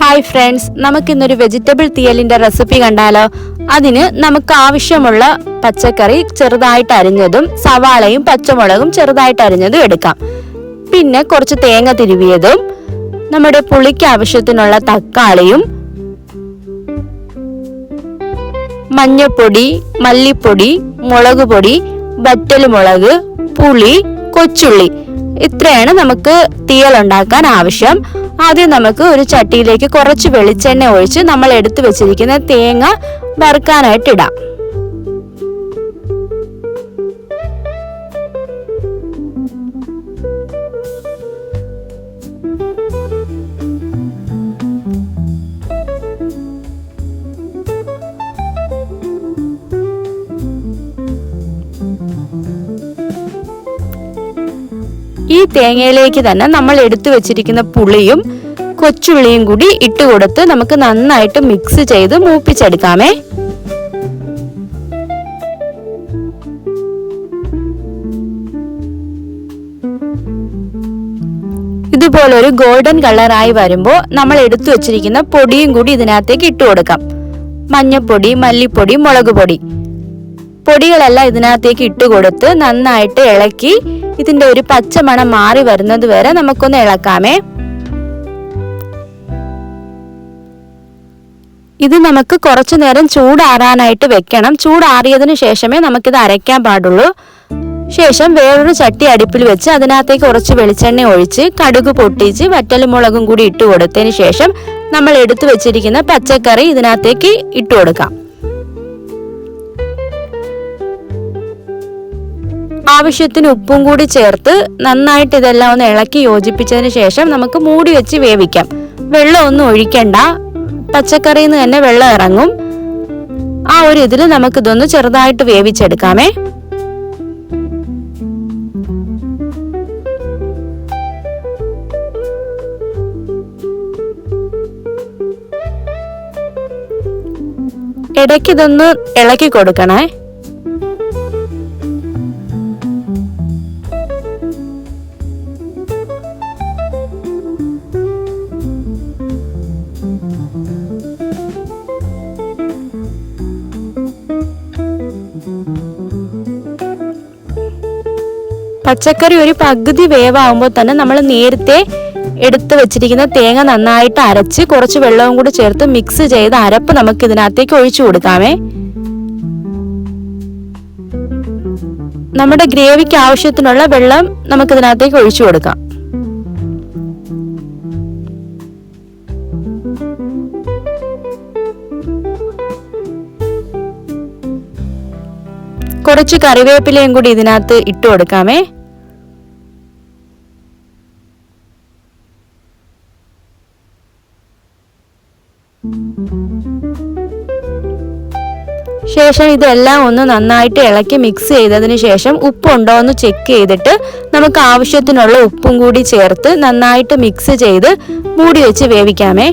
Hi friends, നമുക്കിന്നൊരു vegetable തീയലിന്റെ recipe കണ്ടാലോ. അതിന് നമുക്ക് ആവശ്യമുള്ള പച്ചക്കറി ചെറുതായിട്ട് അരിഞ്ഞതും സവാളയും പച്ചമുളകും ചെറുതായിട്ട് അരിഞ്ഞതും എടുക്കാം. പിന്നെ കുറച്ച് തേങ്ങ തിരുവിയതും നമ്മുടെ പുളിക്ക് ആവശ്യത്തിനുള്ള തക്കാളിയും മഞ്ഞപ്പൊടി, മല്ലിപ്പൊടി, മുളക് പൊടി, വറ്റൽമുളക്, പുളി, കൊച്ചുള്ളി, ഇത്രയാണ് നമുക്ക് തീയൽ ഉണ്ടാക്കാൻ ആവശ്യം. ആദ്യം നമുക്ക് ഒരു ചട്ടിയിലേക്ക് കുറച്ച് വെളിച്ചെണ്ണ ഒഴിച്ച് നമ്മൾ എടുത്തു വെച്ചിരിക്കുന്ന തേങ്ങ വറുക്കാനായിട്ട് ഇടാം. ഈ തേങ്ങയിലേക്ക് തന്നെ നമ്മൾ എടുത്തു വെച്ചിരിക്കുന്ന പുളിയും കൊച്ചുള്ളിയും കൂടി ഇട്ട് കൊടുത്ത് നമുക്ക് നന്നായിട്ട് മിക്സ് ചെയ്ത് മൂപ്പിച്ചെടുക്കാമേ. ഇതുപോലൊരു ഗോൾഡൻ കളറായി വരുമ്പോൾ നമ്മൾ എടുത്തു വെച്ചിരിക്കുന്ന പൊടിയും കൂടി ഇതിനകത്തേക്ക് ഇട്ട് കൊടുക്കാം. മഞ്ഞപ്പൊടി, മല്ലിപ്പൊടി, മുളക് പൊടി, പൊടികളെല്ലാം ഇതിനകത്തേക്ക് ഇട്ട് കൊടുത്ത് നന്നായിട്ട് ഇളക്കി ഇതിന്റെ ഒരു പച്ചമണം മാറി വരുന്നത് വരെ നമുക്കൊന്ന് ഇളക്കാമേ. ഇത് നമുക്ക് കുറച്ചു നേരം ചൂടാറാനായിട്ട് വെക്കണം. ചൂടാറിയതിനു ശേഷമേ നമുക്കിത് അരയ്ക്കാൻ പാടുള്ളൂ. ശേഷം വേറൊരു ചട്ടി അടുപ്പിൽ വെച്ച് അതിനകത്തേക്ക് കുറച്ച് വെളിച്ചെണ്ണ ഒഴിച്ച് കടുക് പൊട്ടിച്ച് വറ്റൽമുളകും കൂടി ഇട്ട് കൊടുത്തതിന് ശേഷം നമ്മൾ എടുത്തു വെച്ചിരിക്കുന്ന പച്ചക്കറി ഇതിനകത്തേക്ക് ഇട്ട് കൊടുക്കാം. ആവശ്യത്തിന് ഉപ്പും കൂടി ചേർത്ത് നന്നായിട്ട് ഇതെല്ലാം ഒന്ന് ഇളക്കി യോജിപ്പിച്ചതിന് ശേഷം നമുക്ക് മൂടി വെച്ച് വേവിക്കാം. വെള്ളം ഒന്നും ഒഴിക്കണ്ട, പച്ചക്കറിയിൽ നിന്ന് തന്നെ വെള്ളം ഇറങ്ങും. ആ ഒരു ഇതിൽ നമുക്കിതൊന്ന് ചെറുതായിട്ട് വേവിച്ചെടുക്കാമേ. ഇടയ്ക്ക് ഇതൊന്ന് ഇളക്കി കൊടുക്കണേ. പച്ചക്കറി ഒരു പകുതി വേവാകുമ്പോൾ തന്നെ നമ്മൾ നേരത്തെ എടുത്തു വെച്ചിരിക്കുന്ന തേങ്ങ നന്നായിട്ട് അരച്ച് കുറച്ച് വെള്ളവും കൂടി ചേർത്ത് മിക്സ് ചെയ്ത് അരപ്പ് നമുക്ക് ഇതിനകത്തേക്ക് ഒഴിച്ചു കൊടുക്കാമേ. നമ്മുടെ ഗ്രേവിക്ക് ആവശ്യത്തിനുള്ള വെള്ളം നമുക്ക് ഇതിനകത്തേക്ക് ഒഴിച്ചു കൊടുക്കാം. കുറച്ച് കറിവേപ്പിലയും കൂടി ഇതിനകത്ത് ഇട്ട് കൊടുക്കാമേ. ശേഷം ഇതെല്ലാം ഒന്ന് നന്നായിട്ട് ഇളക്കി മിക്സ് ചെയ്തതിന് ശേഷം ഉപ്പുണ്ടോ എന്ന് ചെക്ക് ചെയ്തിട്ട് നമുക്ക് ആവശ്യത്തിനുള്ള ഉപ്പും കൂടി ചേർത്ത് നന്നായിട്ട് മിക്സ് ചെയ്ത് മൂടി വെച്ച് വേവിക്കാമേ.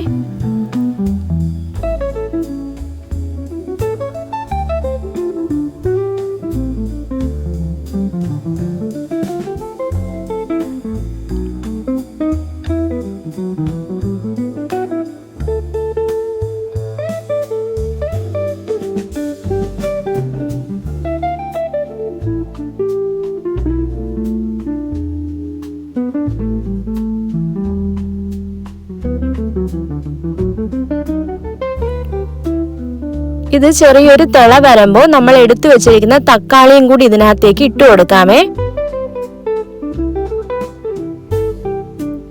ഇത് ചെറിയൊരു തിള വരുമ്പോൾ നമ്മൾ എടുത്തു വെച്ചിരിക്കുന്ന തക്കാളിയും കൂടി ഇതിനകത്തേക്ക് ഇട്ട് കൊടുക്കാമേ.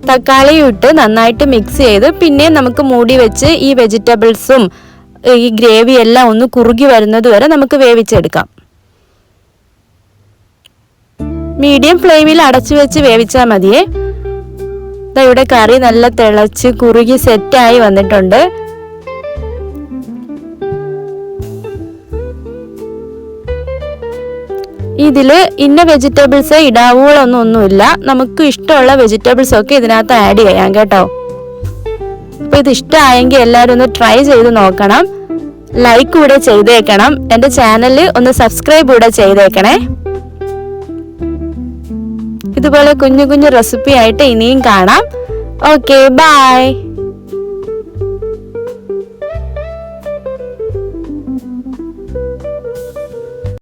തക്കാളിയും ഇട്ട് നന്നായിട്ട് മിക്സ് ചെയ്ത് പിന്നെ നമുക്ക് മൂടി വെച്ച് ഈ വെജിറ്റബിൾസും ഈ ഗ്രേവി എല്ലാം ഒന്ന് കുറുകി വരുന്നത് വരെ നമുക്ക് വേവിച്ചെടുക്കാം. മീഡിയം ഫ്ലെയിമിൽ അടച്ചു വെച്ച് വേവിച്ചാൽ മതിയേ. ഇവിടെ കറി നല്ല തിളച്ച് കുറുകി സെറ്റായി വന്നിട്ടുണ്ട്. ഇതില് ഇന്ന വെജിറ്റബിൾസ് ഇടാവൂളൊന്നുമില്ല, നമുക്ക് ഇഷ്ടമുള്ള വെജിറ്റബിൾസ് ഒക്കെ ഇതിനകത്ത് ആഡ് ചെയ്യാം കേട്ടോ. അപ്പൊ ഇത് ഇഷ്ടമായെങ്കിൽ എല്ലാവരും ഒന്ന് ട്രൈ ചെയ്ത് നോക്കണം. ലൈക്ക് കൂടെ ചെയ്തേക്കണം. എൻ്റെ ചാനൽ ഒന്ന് സബ്സ്ക്രൈബ് കൂടെ ചെയ്തേക്കണേ. ഇതുപോലെ കുഞ്ഞു കുഞ്ഞു റെസിപ്പി ആയിട്ട് ഇനിയും കാണാം. Okay, by.